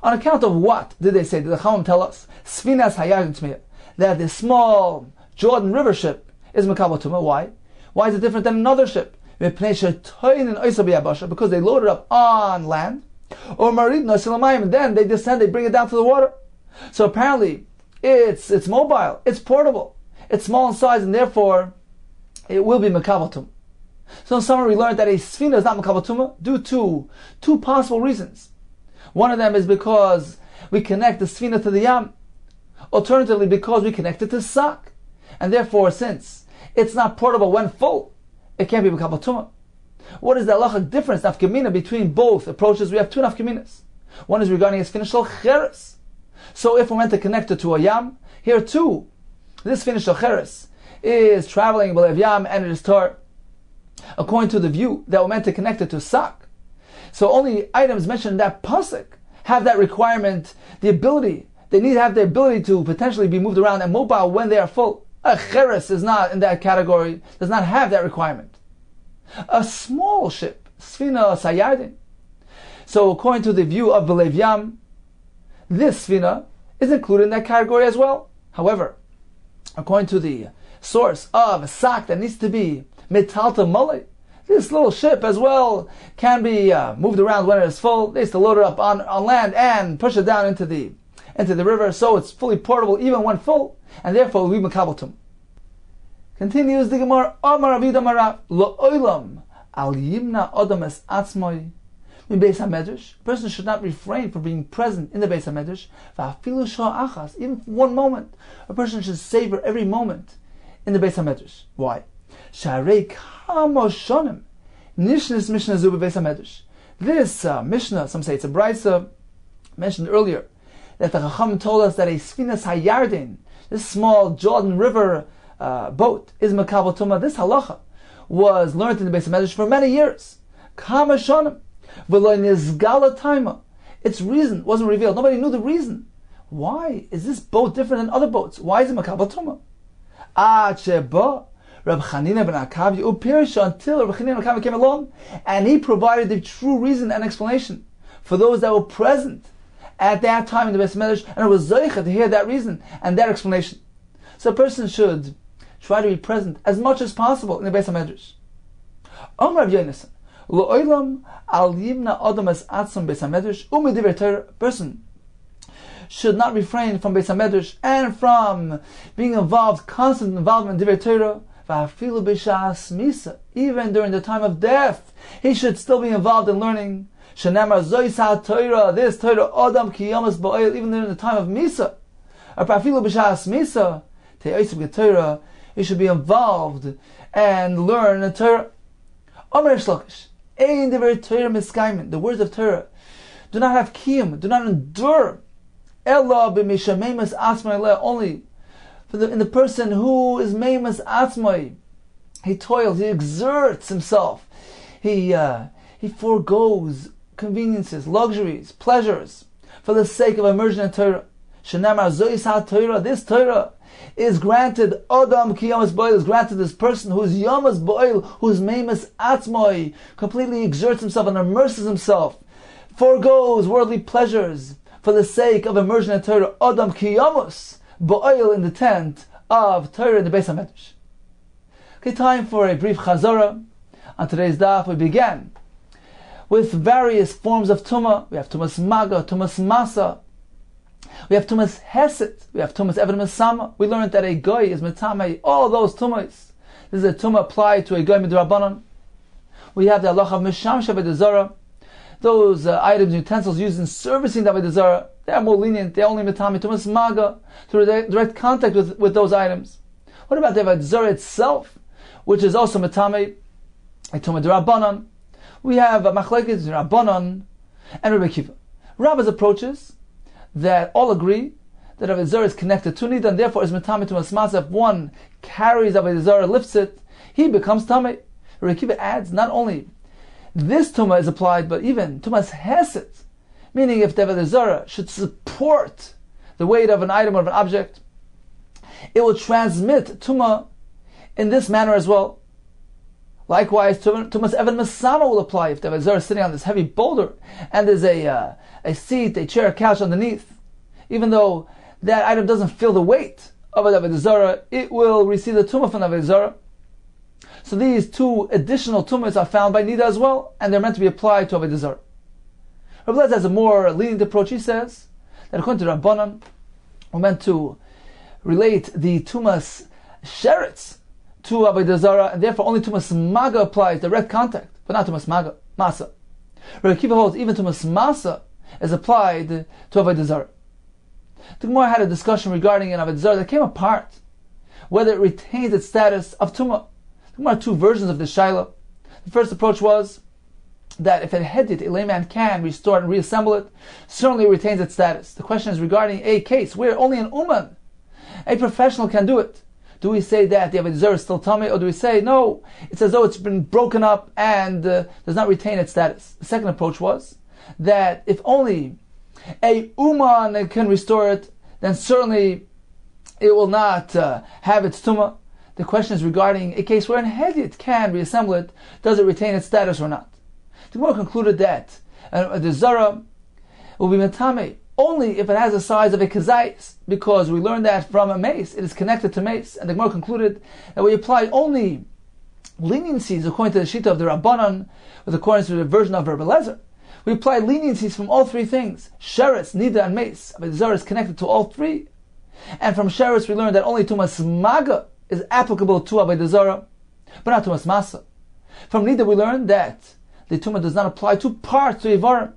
On account of what did they say? Did the Chachamim tell us? Sfinas hayardim tmeya, that the small Jordan River ship is Makabal Tumah. Why? Why is it different than another ship? Because they load it up on land, or and then they descend, they bring it down to the water. So apparently, it's mobile, it's portable, it's small in size, and therefore it will be Makabal Tumah. So in summary, we learned that a sfina is not Makabal Tumah due to two possible reasons. One of them is because we connect the sfina to the yam. Alternatively, because we connect it to sak. And therefore, since it's not portable when full, it can't be Makabal Tumah. What is the halachic difference, nafkamina, between both approaches? We have two nafkaminas. One is regarding a sfina shel cheres. So if we're meant to connect it to a yam, here too, this sfina shel cheres is traveling b'lev yam and it is tar, according to the view that we're meant to connect it to sak. So only items mentioned in that pasuk have that requirement, the ability. They need to have the ability to potentially be moved around and mobile when they are full. A cheres is not in that category, does not have that requirement. A small ship, sfina sayardin. So according to the view of B'Lev Yam, this sfina is included in that category as well. However, according to the source of sak that needs to be metalta malay, this little ship as well can be moved around when it is full. They used to load it up on land and push it down into the river, so it's fully portable even when full, and therefwill we Makabal Tumah. Continues the Gemara, Amar Avida Marav, Lo Olam Al Yimna Odam Es Atzmoi Min Beis HaMedrash. A person should not refrain from being present in the Beis HaMedrash. Va'afilu Shah Achas, even for 1 moment. A person should savor every moment in the Beis HaMedrash. Why? Sharei Kamo Shonim Nishnis Mishnah Zu Beis HaMedrash. This Mishnah, some say it's a brisa, mentioned earlier, that the Chachamim told us that a Sfinas Hayardin, this small Jordan River boat, is Makabal Tumah. This halacha was learned in the Beis HaMedrash for many years. Kama Shonim V'lo Nizgala Taima. Its reason wasn't revealed. Nobody knew the reason. Why is this boat different than other boats? Why is it Makabal Tumah? Reb Chanina ben Akavi Upirisha, until Reb Chanina ben Akavi came along, and he provided the true reason and explanation for those that were present at that time in the Beis HaMedrash, and it was zoicha to hear that reason and that explanation. So a person should try to be present as much as possible in the Beis HaMedrash. Amar Rav Yonasan, Lo Olam Al Yimna Odam Es Atzum Beis HaMedrash U'Medivrei Torah. Person should not refrain from Beis HaMedrash and from being involved, constant involvement in Divrei Torah. Even during the time of death, he should still be involved in learning. This Torah, Adam Kiyamas Ba'il, even during the time of Misa. He should be involved and learn the Torah. The words of Torah do not have kiyum, do not endure. Only in the person who is meimas atzmai, he toils, he exerts himself, he he forgoes conveniences, luxuries, pleasures, for the sake of immersion in Torah. Shenamar zois ha-Torah, this Torah is granted Adam ki yamas bo'il, is granted this person who is yamas bo'il, who is meimas atzmoi, completely exerts himself and immerses himself, forgoes worldly pleasures for the sake of immersion in Torah. Adam ki yamas bo'il, in the tent of Torah in the Beis HaMedrash. Okay, time for a brief chazara. On today's daf, we began with various forms of tumah. We have tumas maga, tumas masa. We have tumas hesed. We have tumas even mesama. We learned that a goy is metamei all of those tumas. This is a tumah applied to a goy midrabanan. We have the halacha of mishamsha v'dezara. Those items, utensils used in servicing the avodah zarah, they are more lenient. They only metamei tumas maga, through direct contact with those items. What about the avodah zarah itself, which is also metamei a tumah d'Rabbanan? We have machlekes Rabbanan and Rebbe Kiva. Rabbis approaches that all agree that avodah zarah is connected to nida and therefore is metamei tumas masa. If one carries avodah zarah, lifts it, he becomes tamei. Rebbe Kiva adds, not only this tumah is applied, but even tumas hesed, meaning if the avodah zarah should support the weight of an item or of an object, it will transmit tumah in this manner as well. Likewise, tumas even mesama will apply if the avodah zarah is sitting on this heavy boulder and there's a seat, a chair, a couch underneath. Even though that item doesn't feel the weight of the avodah zarah, it will receive the tumah from the avodah zarah. So these two additional tumas are found by nida as well, and they're meant to be applied to avodah zarah. Rabbi Lezer has a more lenient approach. He says that according to Rabbanan, we're meant to relate the tumas sheretz to avodah zarah, and therefore only tumas maga applies, direct contact, but not tumas maga masa. Rebbe Kiva holds even tumas masa is applied to avodah zarah. The Gemara had a discussion regarding an avodah zarah that came apart, whether it retains its status of tumah. The Gemara had two versions of the shaila. The first approach was that if a hedit, a layman can restore it and reassemble it, certainly it retains its status. The question is regarding a case where only an uman, a professional, can do it. Do we say that the avodah zarah is still tummy, or do we say no, it's as though it's been broken up and does not retain its status? The second approach was that if only a uman can restore it, then certainly it will not have its tumah. The question is regarding a case where an hedit can reassemble it, does it retain its status or not? The Gemara concluded that the zarah will be metamei only if it has the size of a kazayis, because we learned that from a mace, it is connected to mace, and the Gemara concluded that we apply only leniencies according to the shita of the Rabbanan, with according to the version of Rebbe Lezer. We apply leniencies from all three things: sheretz, nida, and mace. Avodah zarah is connected to all three, and from sheretz we learned that only tumas maga is applicable to avodah zarah, but not tumas masa. From nida we learned that the tumah does not apply to parts, to ivarim.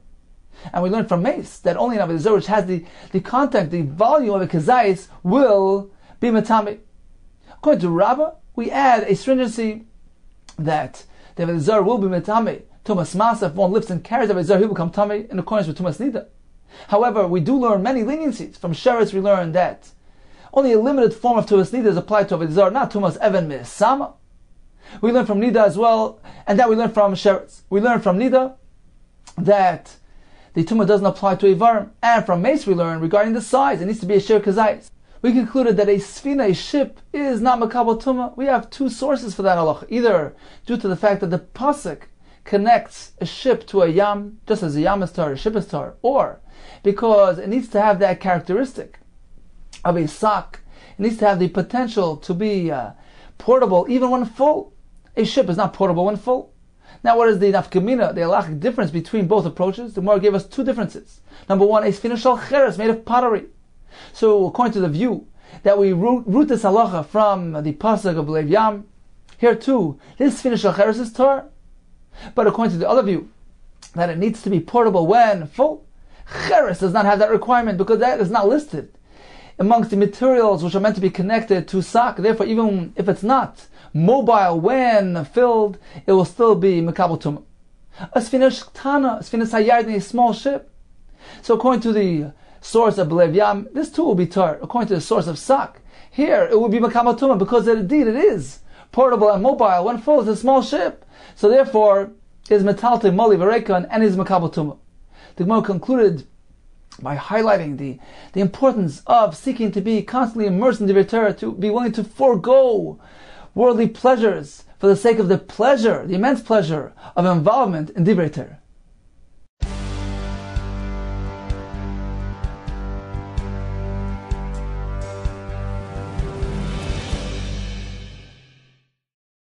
And we learned from mace that only an avodah zarah which has the contact, the volume of a kazayis will be metamei. According to Rabbah, we add a stringency that the avodah zarah will be metamei. Tumas masa, if one lifts and carries the avodah zarah, he will become tamei in accordance with tumas nida. However, we do learn many leniencies. From sheretz we learn that only a limited form of tumas nida is applied to avodah zarah, not tumas even mesama. We learn from nida as well, and that we learn from sheretz. We learn from nida that the tumah doesn't apply to ivarim, and from mace we learn regarding the size, it needs to be a shir kazayis. We concluded that a sfina, a ship, is not makabel tumah. We have two sources for that halacha, either due to the fact that the pasuk connects a ship to a yam, just as a yam is tar, a ship is tar, or because it needs to have that characteristic of a sock. It needs to have the potential to be portable even when full. A ship is not portable when full. Now, what is the nafkamina, the halachic difference between both approaches? The Gemara gave us two differences. Number one, a sfina shel cheres made of pottery. So, according to the view that we root this halacha from the pasuk of Lev Yam, here too, this sfina shel cheres is tar. But according to the other view, that it needs to be portable when full, cheres does not have that requirement because that is not listed amongst the materials which are meant to be connected to sak. Therefore, even if it's not mobile when filled, it will still be mekabel tumah. A sfina shtana, a sfina sayard, a small ship. So according to the source of Belev Yam, this too will be tar. According to the source of sak, here it will be mekabel tumah because indeed it is portable and mobile when full. It's a small ship. So therefore, is metalte moli v'reikon and is makabel tumah. The Gemara concluded by highlighting the importance of seeking to be constantly immersed in Divrei Torah, to be willing to forego worldly pleasures for the sake of the pleasure, the immense pleasure of involvement in Divrei Torah.